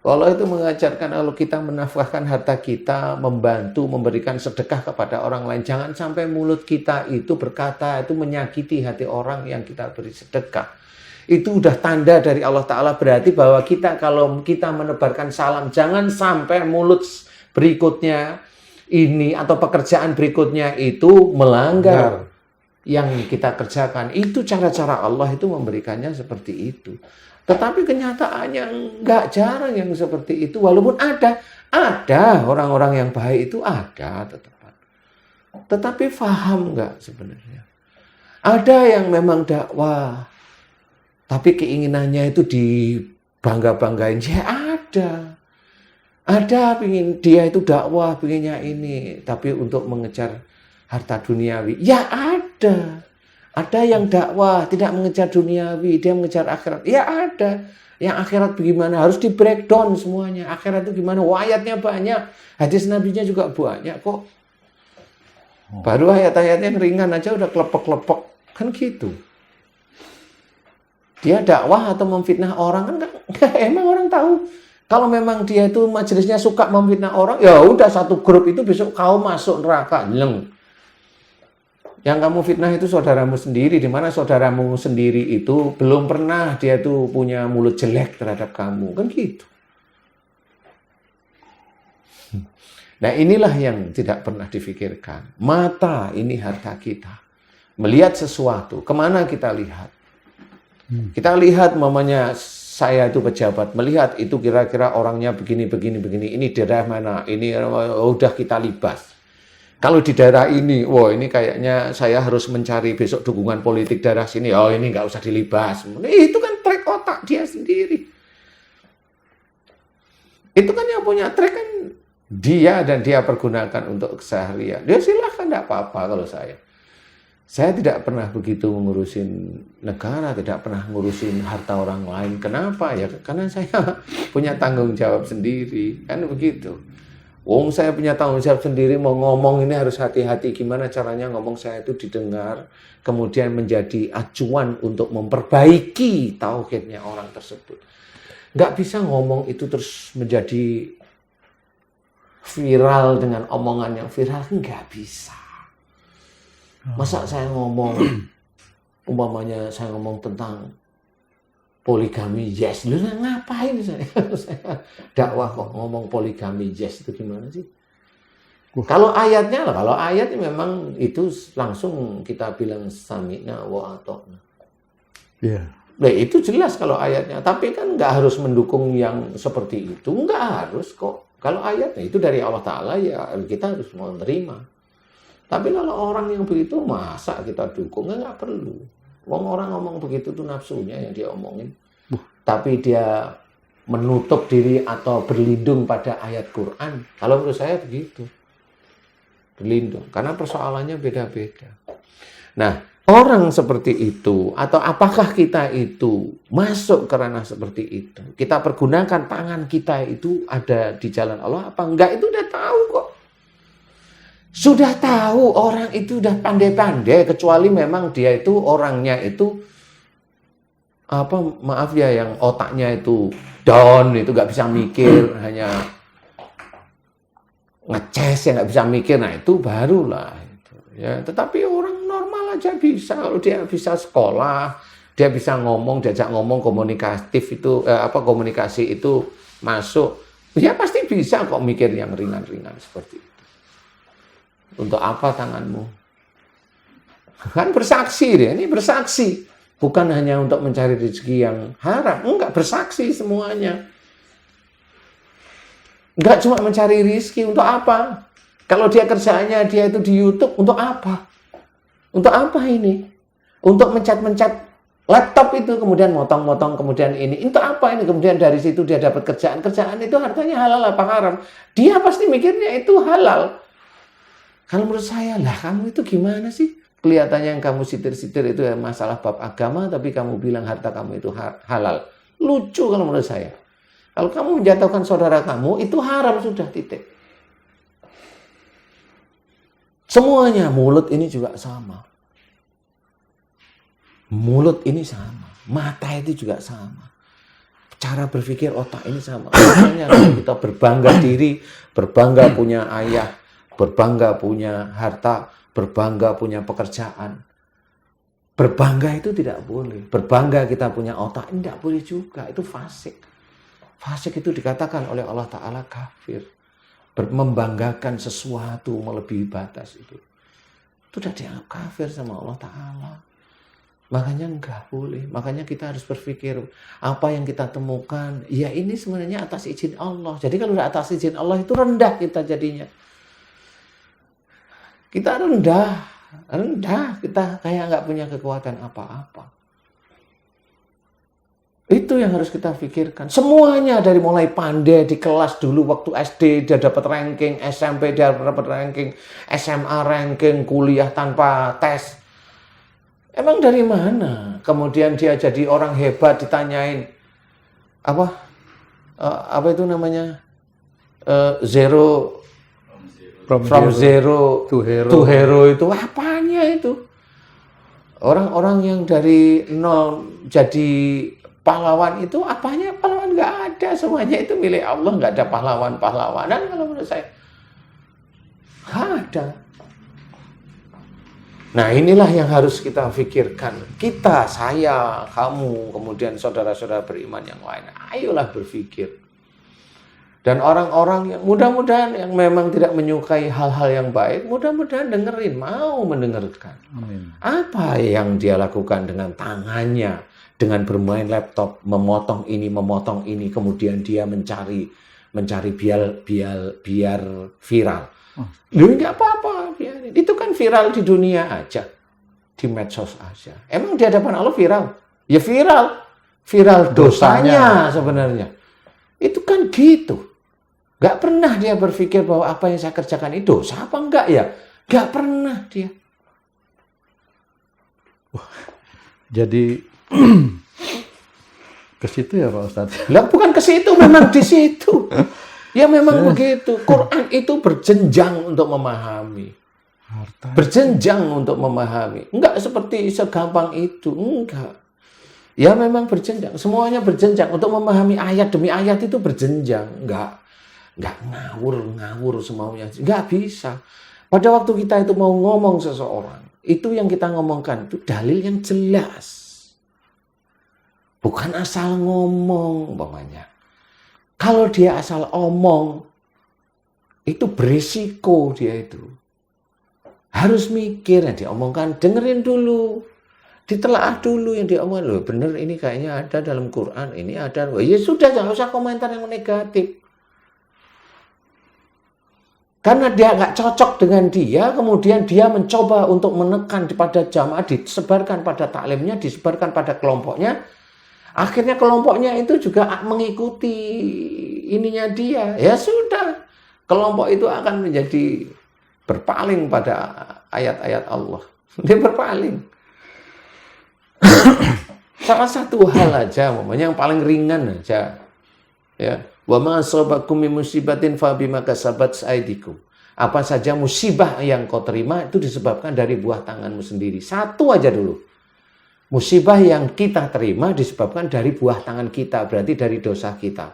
Allah itu mengajarkan kalau kita menafkahkan harta kita, membantu, memberikan sedekah kepada orang lain. Jangan sampai mulut kita itu berkata, itu menyakiti hati orang yang kita beri sedekah. Itu udah tanda dari Allah Ta'ala, berarti bahwa kita kalau kita menebarkan salam, jangan sampai mulut berikutnya ini atau pekerjaan berikutnya itu melanggar yang kita kerjakan. Itu cara-cara Allah itu memberikannya seperti itu. Tetapi kenyataannya nggak jarang yang seperti itu. Walaupun ada orang-orang yang baik itu ada tetap. Tetapi paham nggak sebenarnya? Ada yang memang dakwah, tapi keinginannya itu dibangga-banggain. Ya ada pingin dia itu dakwah, pinginnya ini, tapi untuk mengejar harta duniawi. Ya ada yang dakwah tidak mengejar duniawi, dia mengejar akhirat. Ya ada. Yang akhirat bagaimana? Harus di breakdown semuanya. Akhirat itu gimana? Ayatnya banyak, hadis nabinya juga banyak kok. Baru ayat-ayatnya yang ringan aja udah kelepek-kelepek kan gitu. Dia dakwah atau memfitnah orang kan enggak, emang orang tahu. Kalau memang dia itu majelisnya suka memfitnah orang, ya udah satu grup itu besok kau masuk neraka, nyeng. Yang kamu fitnah itu saudaramu sendiri, di mana saudaramu sendiri itu belum pernah dia itu punya mulut jelek terhadap kamu, kan gitu. Nah inilah yang tidak pernah difikirkan. Mata ini harta kita. Melihat sesuatu, kemana kita lihat? Kita lihat mamanya saya itu pejabat, melihat itu kira-kira orangnya begini, ini daerah mana, ini udah kita libas. Kalau di daerah ini, wah ini kayaknya saya harus mencari besok dukungan politik daerah sini, oh ini nggak usah dilibas. Itu kan track otak dia sendiri. Itu kan yang punya track kan dia dan dia pergunakan untuk keseharian. Dia silahkan, tidak apa-apa kalau saya. Saya tidak pernah begitu mengurusin negara, tidak pernah ngurusin harta orang lain. Kenapa? Ya karena saya punya tanggung jawab sendiri, kan begitu. Wong saya punya tanggung jawab sendiri, mau ngomong ini harus hati-hati. Gimana caranya ngomong saya itu didengar, kemudian menjadi acuan untuk memperbaiki tauhidnya orang tersebut. Nggak bisa ngomong itu terus menjadi viral dengan omongan yang viral, nggak bisa. Masa saya ngomong, umpamanya saya ngomong tentang poligami, yes, lu ngapain saya dakwah kok ngomong poligami, yes, itu gimana sih? Kalau ayatnya lah, kalau ayatnya memang itu langsung kita bilang sami'na wa ata'na. Iya. Nah, itu jelas kalau ayatnya, tapi kan nggak harus mendukung yang seperti itu, nggak harus kok. Kalau ayatnya itu dari Allah Ta'ala ya kita harus mau terima. Tapi kalau orang yang begitu masa kita dukung, nggak perlu. Orang ngomong begitu tuh nafsunya yang dia omongin. Tapi dia menutup diri atau berlindung pada ayat Quran. Kalau menurut saya begitu. Berlindung. Karena persoalannya beda-beda. Nah, orang seperti itu, atau apakah kita itu masuk ke ranah seperti itu? Kita pergunakan tangan kita itu ada di jalan Allah apa enggak? Itu udah tahu kok. Sudah tahu, orang itu udah pandai-pandai, kecuali memang dia itu orangnya itu maaf ya, yang otaknya itu down, itu nggak bisa mikir, hanya ngeces, ya nggak bisa mikir, nah itu barulah itu. Ya, tetapi orang normal aja bisa, kalau dia bisa sekolah, dia bisa ngomong, diajak ngomong, komunikatif itu komunikasi itu masuk, ya pasti bisa kok mikir yang ringan-ringan seperti itu. Untuk apa tanganmu? Kan bersaksi dia, ini bersaksi. Bukan hanya untuk mencari rezeki yang haram, enggak, bersaksi semuanya. Enggak cuma mencari rezeki, untuk apa? Kalau dia kerjaannya dia itu di YouTube, untuk apa? Untuk apa ini? Untuk mencet-mencet laptop itu, kemudian motong-motong, kemudian ini. Untuk apa ini? Kemudian dari situ dia dapat kerjaan. Kerjaan itu hartanya halal apa haram? Dia pasti mikirnya itu halal. Kalau menurut saya, lah kamu itu gimana sih? Kelihatannya yang kamu sitir-sitir itu ya masalah bab agama, tapi kamu bilang harta kamu itu halal. Lucu kalau menurut saya. Kalau kamu menjatuhkan saudara kamu, itu haram sudah, titik. Semuanya, mulut ini juga sama. Mulut ini sama. Mata itu juga sama. Cara berpikir otak ini sama. Makanya kita berbangga diri, berbangga punya ayah, berbangga punya harta, berbangga punya pekerjaan. Berbangga itu tidak boleh. Berbangga kita punya otak, tidak boleh juga. Itu fasik. Fasik itu dikatakan oleh Allah Ta'ala kafir. Membanggakan sesuatu melebihi batas itu. Itu sudah dianggap kafir sama Allah Ta'ala. Makanya enggak boleh. Makanya kita harus berpikir, apa yang kita temukan, ya ini sebenarnya atas izin Allah. Jadi kalau udah atas izin Allah itu rendah kita jadinya. Kita rendah, kita kayak nggak punya kekuatan apa-apa. Itu yang harus kita pikirkan. Semuanya dari mulai pandai di kelas dulu waktu SD dia dapat ranking, SMP dia dapat ranking, SMA ranking, kuliah tanpa tes. Emang dari mana? Kemudian dia jadi orang hebat ditanyain apa itu namanya From zero to hero itu apanya itu? Orang-orang yang dari nol jadi pahlawan itu apanya? Pahlawan nggak ada, semuanya itu milik Allah, nggak ada pahlawan-pahlawanan kalau menurut saya. Nggak ada. Nah inilah yang harus kita pikirkan. Kita, saya, kamu, kemudian saudara-saudara beriman yang lain. Ayolah berpikir. Dan orang-orang yang mudah-mudahan yang memang tidak menyukai hal-hal yang baik, mudah-mudahan dengerin, mau mendengarkan. Amin. Apa yang dia lakukan dengan tangannya, dengan bermain laptop, memotong ini, kemudian dia mencari biar viral. Loh, nggak apa-apa, biarin. Itu kan viral di dunia aja, di medsos aja. Emang di hadapan Allah viral? Ya viral dosanya sebenarnya. Itu kan gitu. Gak pernah dia berpikir bahwa apa yang saya kerjakan itu dosa apa enggak ya? Gak pernah dia. Jadi ke situ ya Pak Ustadz? Lah bukan ke situ, memang di situ. Ya memang begitu. Quran itu berjenjang untuk memahami. Berjenjang untuk memahami. Enggak seperti segampang itu. Enggak. Ya memang berjenjang. Semuanya berjenjang. Untuk memahami ayat demi ayat itu berjenjang. Enggak ngawur semaunya. Enggak bisa. Pada waktu kita itu mau ngomong seseorang, itu yang kita ngomongkan itu dalil yang jelas. Bukan asal ngomong umpamanya. Kalau dia asal omong, itu berisiko dia itu. Harus mikir yang diomongkan, dengerin dulu. Ditelaah dulu yang diomongkan. Loh, bener ini kayaknya ada dalam Quran, ini ada. Ya sudah, jangan usah komentar yang negatif. Karena dia nggak cocok dengan dia, kemudian dia mencoba untuk menekan pada jamaah, disebarkan pada taklimnya, disebarkan pada kelompoknya. Akhirnya kelompoknya itu juga mengikuti ininya dia. Ya sudah, kelompok itu akan menjadi berpaling pada ayat-ayat Allah. Dia berpaling. Salah satu hal aja, yang paling ringan aja. Ya. Wa ma asabakum min musibatin fa bima kasabat aydikum. Apa saja musibah yang kau terima itu disebabkan dari buah tanganmu sendiri. Satu aja dulu. Musibah yang kita terima disebabkan dari buah tangan kita, berarti dari dosa kita.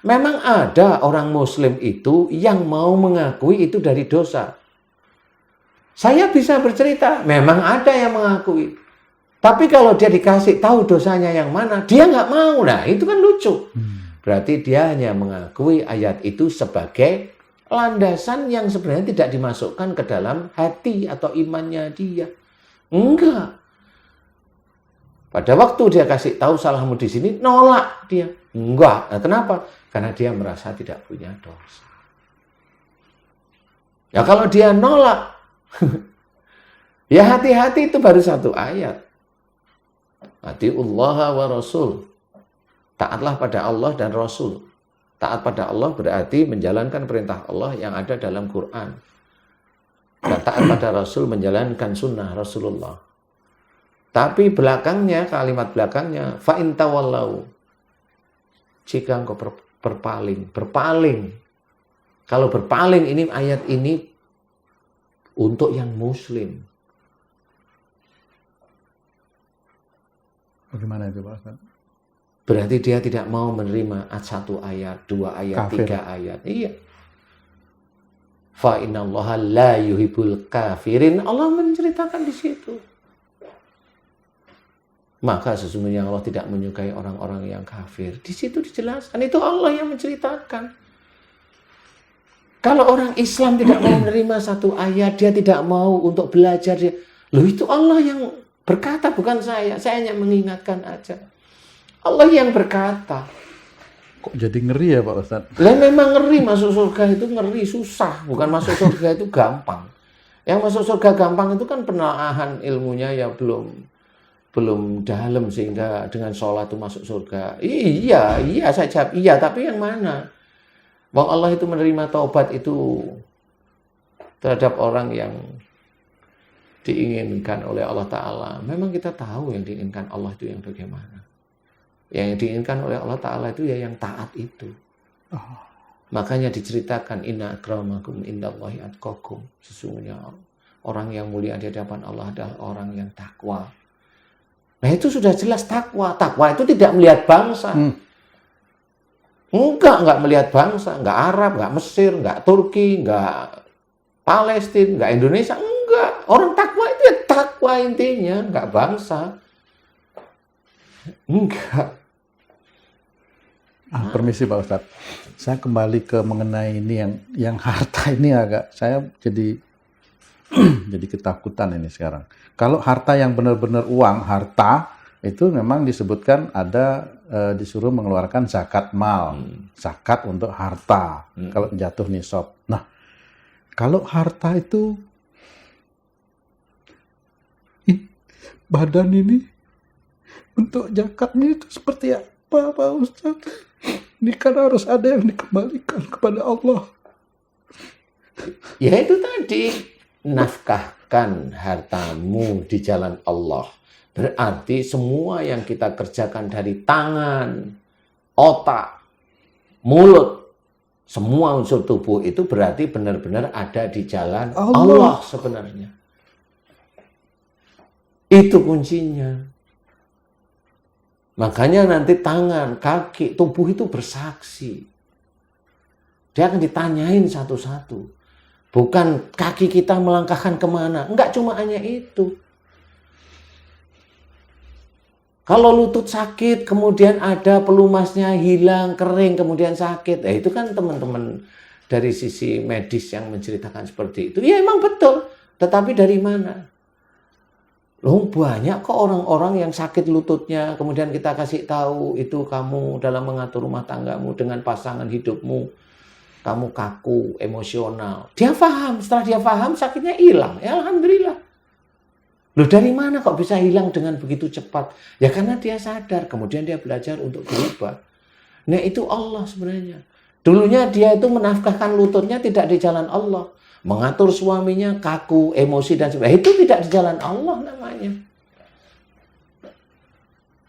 Memang ada orang Muslim itu yang mau mengakui itu dari dosa. Saya bisa bercerita, memang ada yang mengakui. Tapi kalau dia dikasih tahu dosanya yang mana, dia nggak mau. Nah, itu kan lucu. Berarti dia hanya mengakui ayat itu sebagai landasan yang sebenarnya tidak dimasukkan ke dalam hati atau imannya dia. Enggak. Pada waktu dia kasih tahu salahmu di sini, nolak dia. Enggak. Nah, kenapa? Karena dia merasa tidak punya dosa. Ya kalau dia nolak, ya hati-hati, itu baru satu ayat. Atiullaha wa rasul. Taatlah pada Allah dan Rasul. Taat pada Allah berarti menjalankan perintah Allah yang ada dalam Quran. Dan taat pada Rasul menjalankan sunnah Rasulullah. Tapi belakangnya, kalimat belakangnya, fa'in tawallau. Jika engkau berpaling. Kalau berpaling, ini ayat ini untuk yang Muslim. Bagaimana itu Pak Ustaz? Berarti dia tidak mau menerima satu ayat, dua ayat, Kafir. 3 ayat. Iya. Fa innallaha la yuhibbul kafirin. Allah menceritakan di situ. Maka sesungguhnya Allah tidak menyukai orang-orang yang kafir. Di situ dijelaskan. Itu Allah yang menceritakan. Kalau orang Islam tidak mau menerima satu ayat, dia tidak mau untuk belajar. Loh, itu Allah yang berkata, bukan saya. Saya hanya mengingatkan aja. Allah yang berkata. Kok jadi ngeri ya Pak Ustaz? Lah memang ngeri, masuk surga itu ngeri, susah. Bukan masuk surga itu gampang. Yang masuk surga gampang itu kan penelaahan ilmunya ya belum dalam sehingga dengan sholat itu masuk surga. Iya, saya jawab iya, tapi yang mana? Bang Allah itu menerima taubat itu terhadap orang yang diinginkan oleh Allah Ta'ala. Memang kita tahu yang diinginkan Allah itu yang bagaimana. Yang diinginkan oleh Allah Ta'ala itu ya yang taat itu. Makanya diceritakan inna akramakum indallahi atqakum. Sesungguhnya orang yang mulia di hadapan Allah adalah orang yang takwa. Nah itu sudah jelas takwa. Takwa itu tidak melihat bangsa. Enggak melihat bangsa. Enggak Arab, enggak Mesir, enggak Turki, enggak Palestina, enggak Indonesia. Enggak. Orang takwa itu ya takwa intinya. Enggak bangsa. Enggak. Permisi Pak Ustadz, saya kembali ke mengenai ini yang harta ini agak saya jadi ketakutan ini sekarang. Kalau harta yang benar-benar uang, harta itu memang disebutkan ada disuruh mengeluarkan zakat mal, zakat untuk harta kalau jatuh nisab. Nah, kalau harta itu badan ini untuk zakatnya itu seperti apa Pak Ustadz? Ini kan harus ada yang dikembalikan kepada Allah. Ya itu tadi, nafkahkan hartamu di jalan Allah. Berarti semua yang kita kerjakan dari tangan, otak, mulut, semua unsur tubuh itu berarti benar-benar ada di jalan Allah sebenarnya. Itu kuncinya. Makanya nanti tangan, kaki, tubuh itu bersaksi. Dia akan ditanyain satu-satu. Bukan kaki kita melangkahkan kemana. Enggak cuma hanya itu. Kalau lutut sakit, kemudian ada pelumasnya hilang, kering, kemudian sakit. Itu kan teman-teman dari sisi medis yang menceritakan seperti itu. Ya emang betul. Tetapi dari mana? Loh banyak kok orang-orang yang sakit lututnya, kemudian kita kasih tahu itu kamu dalam mengatur rumah tanggamu dengan pasangan hidupmu, kamu kaku, emosional. Dia paham, setelah dia paham sakitnya hilang, ya alhamdulillah. Loh dari mana kok bisa hilang dengan begitu cepat? Ya karena dia sadar, kemudian dia belajar untuk berubah. Nah itu Allah sebenarnya. Dulunya dia itu menafkahkan lututnya tidak di jalan Allah. Mengatur suaminya kaku, emosi dan sebagainya. Itu tidak di jalan Allah namanya.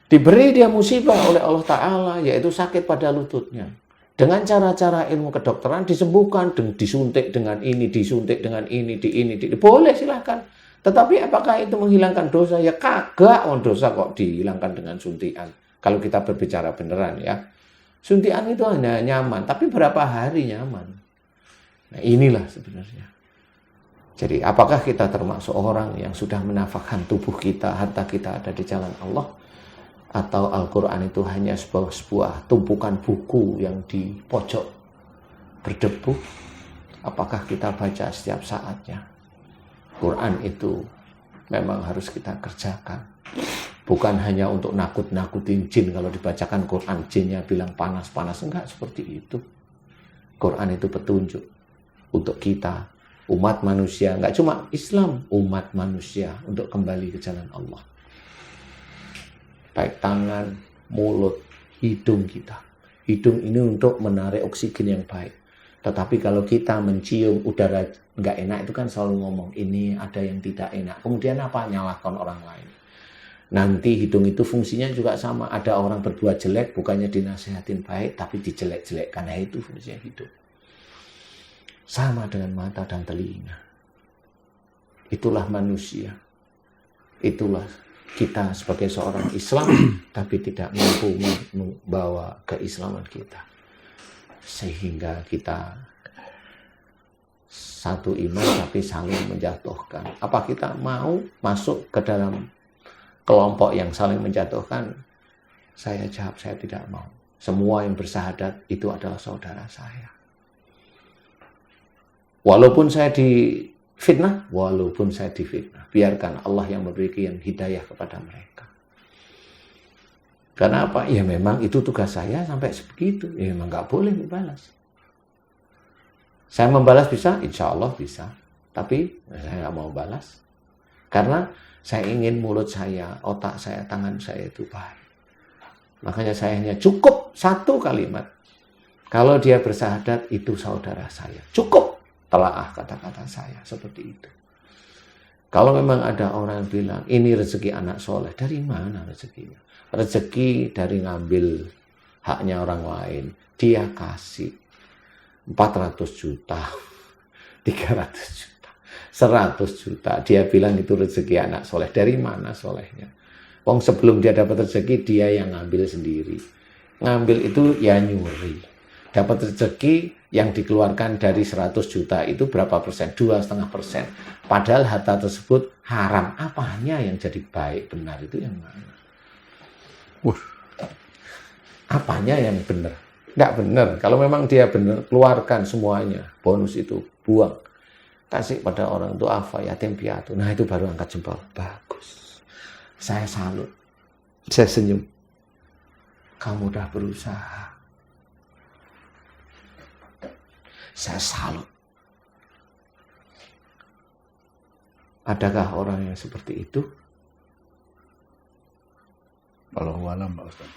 Diberi dia musibah oleh Allah Ta'ala, yaitu sakit pada lututnya. Dengan cara-cara ilmu kedokteran disembuhkan, disuntik dengan ini, disuntik dengan ini, boleh silahkan. Tetapi apakah itu menghilangkan dosa? Ya kagak, dosa kok dihilangkan dengan suntikan. Kalau kita berbicara beneran ya. Suntikan itu hanya nyaman, tapi berapa hari nyaman? Nah inilah sebenarnya. Jadi apakah kita termasuk orang yang sudah menafkahkan tubuh kita, harta kita ada di jalan Allah? Atau Al-Quran itu hanya sebuah tumpukan buku yang di pojok berdebu? Apakah kita baca setiap saatnya? Quran itu memang harus kita kerjakan. Bukan hanya untuk nakut-nakutin jin. Kalau dibacakan Quran, jinnya bilang panas-panas. Enggak seperti itu. Quran itu petunjuk untuk kita, umat manusia. Enggak cuma Islam, umat manusia untuk kembali ke jalan Allah. Baik tangan, mulut, hidung kita. Hidung ini untuk menarik oksigen yang baik. Tetapi kalau kita mencium udara nggak enak itu kan selalu ngomong ini ada yang tidak enak. Kemudian apa? Nyalahkan orang lain. Nanti hidung itu fungsinya juga sama. Ada orang berbuat jelek bukannya dinasihatin baik tapi dijelek-jelekkan. Nah itu fungsinya hidung. Sama dengan mata dan telinga. Itulah manusia. Itulah kita sebagai seorang Islam tapi tidak mampu membawa keislaman kita. Sehingga kita satu iman tapi saling menjatuhkan. Apa kita mau masuk ke dalam kelompok yang saling menjatuhkan? Saya jawab, saya tidak mau. Semua yang bersahadat itu adalah saudara saya. Walaupun saya difitnah, biarkan Allah yang memberikan hidayah kepada mereka. Karena apa? Ya memang itu tugas saya sampai sebegitu. Ya memang nggak boleh membalas. Saya membalas bisa? Insya Allah bisa. Tapi saya nggak mau balas. Karena saya ingin mulut saya, otak saya, tangan saya itu baik. Makanya saya hanya cukup satu kalimat. Kalau dia bersahadat, itu saudara saya. Cukup telaah kata-kata saya. Seperti itu. Kalau memang ada orang yang bilang, ini rezeki anak soleh. Dari mana rezekinya? Rezeki dari ngambil haknya orang lain. Dia kasih 400 juta, 300 juta, 100 juta. Dia bilang itu rezeki anak soleh. Dari mana solehnya? Wong sebelum dia dapat rezeki, dia yang ngambil sendiri. Ngambil itu ya nyuri. Dapat rezeki yang dikeluarkan dari 100 juta itu berapa persen? 2,5%. Padahal harta tersebut haram. Apanya yang jadi baik, benar itu yang mana? Apanya yang benar? Nggak benar. Kalau memang dia benar, keluarkan semuanya. Bonus itu buang. Kasih pada orang itu yatim piatu. Nah itu baru angkat jempol. Bagus. Saya salut. Saya senyum. Kamu udah berusaha. Saya salut. Adakah orang yang seperti itu? Wallahu a'lam, Pak Ustaz.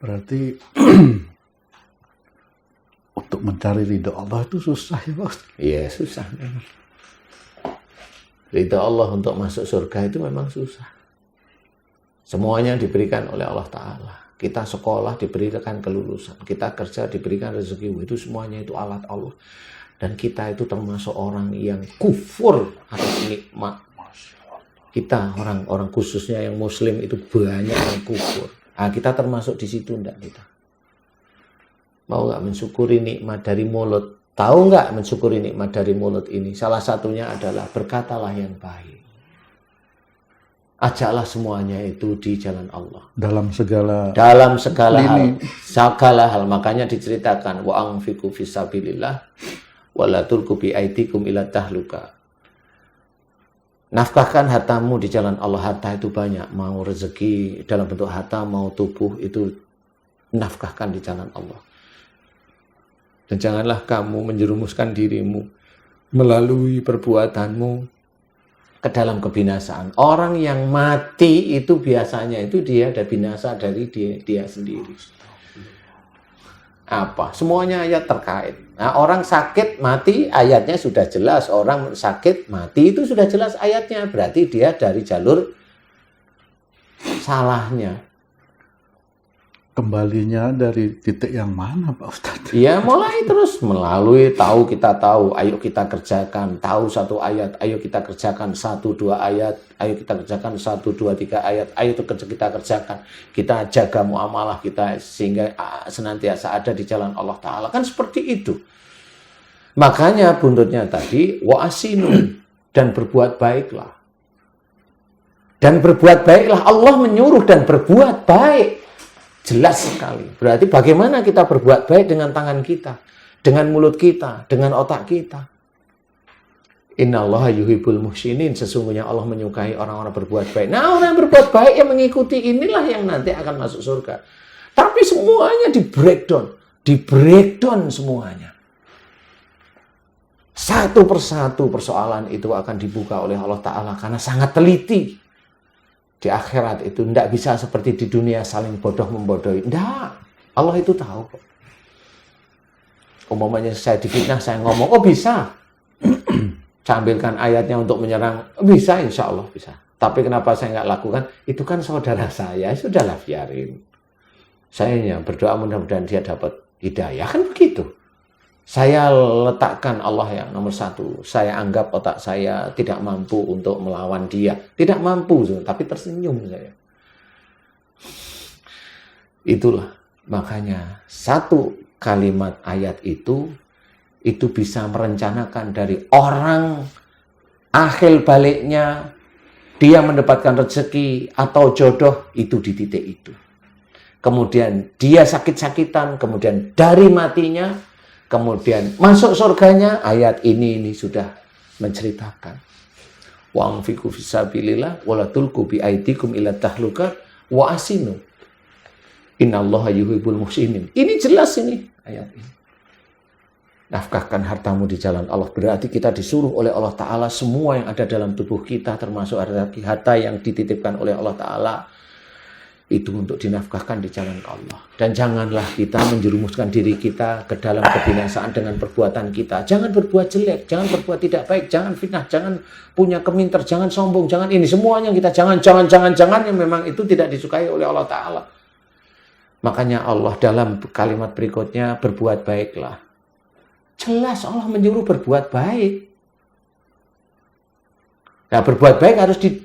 Berarti untuk mencari ridho Allah itu susah ya Pak Ustaz? Iya susah memang. Ridho Allah untuk masuk surga itu memang susah. Semuanya diberikan oleh Allah Ta'ala. Kita sekolah diberikan kelulusan. Kita kerja diberikan rezeki. Itu semuanya itu alat Allah. Dan kita itu termasuk orang yang kufur atas nikmat. Kita orang-orang khususnya yang muslim itu banyak yang kufur. Nah, kita termasuk di situ enggak kita? Mau nggak mensyukuri nikmat dari mulut? Tahu nggak mensyukuri nikmat dari mulut ini? Salah satunya adalah berkatalah yang baik. Ajaklah semuanya itu di jalan Allah. Dalam segala hal. Segala hal. Makanya diceritakan wa anfiqu fisabilillah wa la tulqu bi aidikum ila tahluka. Nafkahkan hartamu di jalan Allah. Harta itu banyak. Mau rezeki dalam bentuk harta, mau tubuh itu nafkahkan di jalan Allah. Dan janganlah kamu menjerumuskan dirimu melalui perbuatanmu ke dalam kebinasaan. Orang yang mati itu biasanya itu dia ada binasa dari dia sendiri. Apa? Semuanya ayat terkait. Nah, orang sakit mati ayatnya sudah jelas. Orang sakit mati itu sudah jelas ayatnya. Berarti dia dari jalur salahnya. kembalinya dari titik yang mana Pak Ustadz? Ya mulai terus melalui tahu, kita tahu, ayo kita kerjakan, tahu satu ayat, ayo kita kerjakan 1-2 ayat, ayo kita kerjakan 1-2-3 ayat, ayo itu kita kerjakan, kita jaga muamalah kita sehingga senantiasa ada di jalan Allah Ta'ala, kan seperti itu. Makanya buntutnya tadi wa asinu, dan berbuat baiklah. Dan berbuat baiklah, Allah menyuruh dan berbuat baik. Jelas sekali. Berarti bagaimana kita berbuat baik dengan tangan kita, dengan mulut kita, dengan otak kita. Innallaha yuhibbul muhsinin, sesungguhnya Allah menyukai orang-orang berbuat baik. Nah, orang yang berbuat baik yang mengikuti inilah yang nanti akan masuk surga. Tapi semuanya di breakdown semuanya. Satu persatu persoalan itu akan dibuka oleh Allah Ta'ala karena sangat teliti. Di akhirat itu tidak bisa seperti di dunia saling bodoh-membodohi. Tidak. Allah itu tahu. Umpamanya saya difitnah, saya ngomong, oh bisa. Saya ambilkan ayatnya untuk menyerang. Bisa, insya Allah bisa. Tapi kenapa saya nggak lakukan? Itu kan saudara saya. Sudahlah, biarin. Saya berdoa mudah-mudahan dia dapat hidayah. Kan begitu. Saya letakkan Allah yang nomor 1. Saya anggap otak saya tidak mampu untuk melawan dia. Tidak mampu, tapi tersenyum saya. Itulah. Makanya satu kalimat ayat itu bisa merencanakan dari orang akhir baliknya, dia mendapatkan rezeki atau jodoh, itu di titik itu. Kemudian dia sakit-sakitan, kemudian dari matinya, kemudian masuk surganya, ayat ini sudah menceritakan. Wa anfiqu fisabilillah wa la tulqu bi aidikum ila tahluka wa asinu. Innallaha yuhibbul muhsinin. Ini jelas ini ayat ini. Nafkahkan hartamu di jalan Allah. Berarti kita disuruh oleh Allah Ta'ala semua yang ada dalam tubuh kita, termasuk harta yang dititipkan oleh Allah Ta'ala, itu untuk dinafkahkan di jalan Allah. Dan janganlah kita menjerumuskan diri kita ke dalam kebinasaan dengan perbuatan kita. Jangan berbuat jelek, jangan berbuat tidak baik, jangan fitnah, jangan punya keminter, jangan sombong, jangan ini. Semuanya kita jangan yang memang itu tidak disukai oleh Allah Ta'ala. Makanya Allah dalam kalimat berikutnya, berbuat baiklah. Jelas Allah menyuruh berbuat baik. Nah, berbuat baik harus di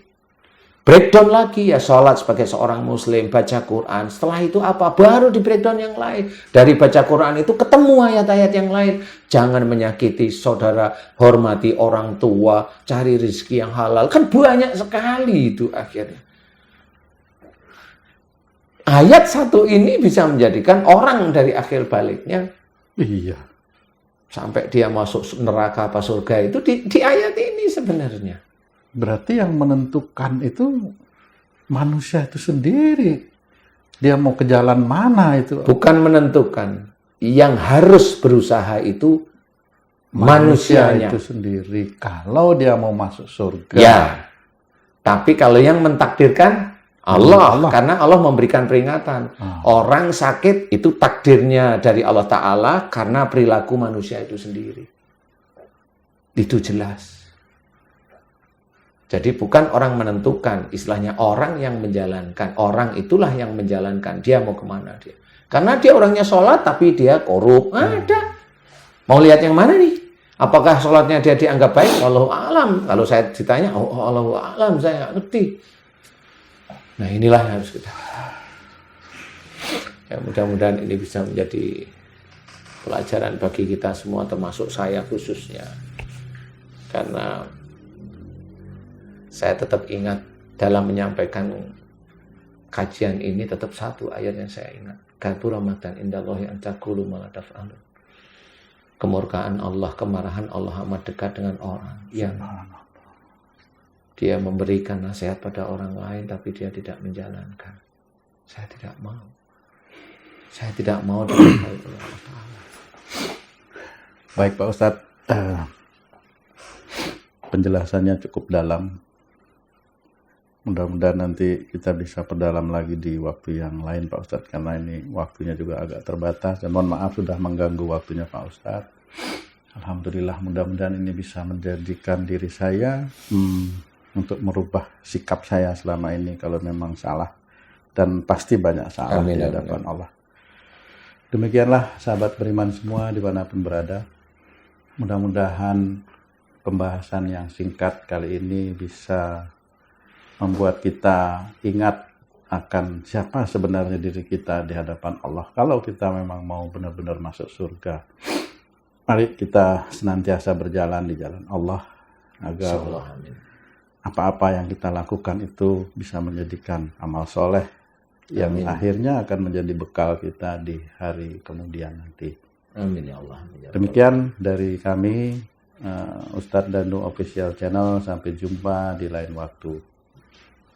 breakdown lagi, ya sholat sebagai seorang muslim, baca Quran. Setelah itu apa? Baru di breakdown yang lain. Dari baca Quran itu ketemu ayat-ayat yang lain. Jangan menyakiti saudara, hormati orang tua, cari rezeki yang halal. Kan banyak sekali itu akhirnya. Ayat 1 ini bisa menjadikan orang dari akhir baliknya. Iya. Sampai dia masuk neraka apa surga itu di ayat ini sebenarnya. Berarti yang menentukan itu manusia itu sendiri. Dia mau ke jalan mana itu? Bukan menentukan. Yang harus berusaha itu manusianya. Itu sendiri. Kalau dia mau masuk surga. Ya. Tapi kalau yang mentakdirkan Allah. Karena Allah memberikan peringatan. Orang sakit itu takdirnya dari Allah Ta'ala karena perilaku manusia itu sendiri. Itu jelas. Jadi bukan orang menentukan, istilahnya orang yang menjalankan. Orang itulah yang menjalankan, dia mau kemana dia. Karena dia orangnya sholat, tapi dia korup. Ada. Mau lihat yang mana nih? Apakah sholatnya dia dianggap baik? Wallahu a'lam. Kalau saya ditanya, Wallahu a'lam, saya nggak ngerti. Nah inilah yang harus kita. Ya, mudah-mudahan ini bisa menjadi pelajaran bagi kita semua, termasuk saya khususnya. Karena saya tetap ingat dalam menyampaikan kajian ini tetap satu ayat yang saya ingat. Kabur Ramadan indallahi an taqulu ma la taf'alun. Kemurkaan Allah, kemarahan Allah amat dekat dengan orang yang dia memberikan nasihat pada orang lain tapi dia tidak menjalankan. Saya tidak mau. Saya tidak mau dimarahi oleh Allah Ta'ala. Baik Pak Ustadz, penjelasannya cukup dalam. Mudah-mudahan nanti kita bisa perdalam lagi di waktu yang lain Pak Ustadz, karena ini waktunya juga agak terbatas. Dan mohon maaf sudah mengganggu waktunya Pak Ustadz. Alhamdulillah, mudah-mudahan ini bisa menjadikan diri saya untuk merubah sikap saya selama ini kalau memang salah dan pasti banyak salah Amin, di amin, hadapan amin. Allah. Demikianlah sahabat beriman semua dimanapun berada. Mudah-mudahan pembahasan yang singkat kali ini bisa membuat kita ingat akan siapa sebenarnya diri kita di hadapan Allah. Kalau kita memang mau benar-benar masuk surga, mari kita senantiasa berjalan di jalan Allah agar Insyaallah, amin. apa-apa yang kita lakukan itu bisa menjadikan amal soleh yang Amin. akhirnya akan menjadi bekal kita di hari kemudian nanti. Amin ya Allah. Amin ya Rabbal Demikian dari kami, Ustadz Danu Official Channel. Sampai jumpa di lain waktu.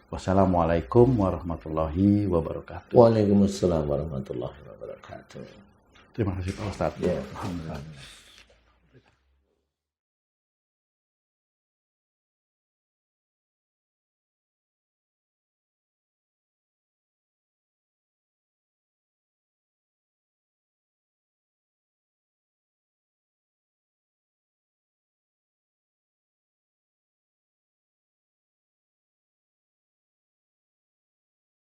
Wassalamualaikum warahmatullahi wabarakatuh. Waalaikumsalam warahmatullahi wabarakatuh. Terima kasih Pak Ustadz. Ya. Alhamdulillah.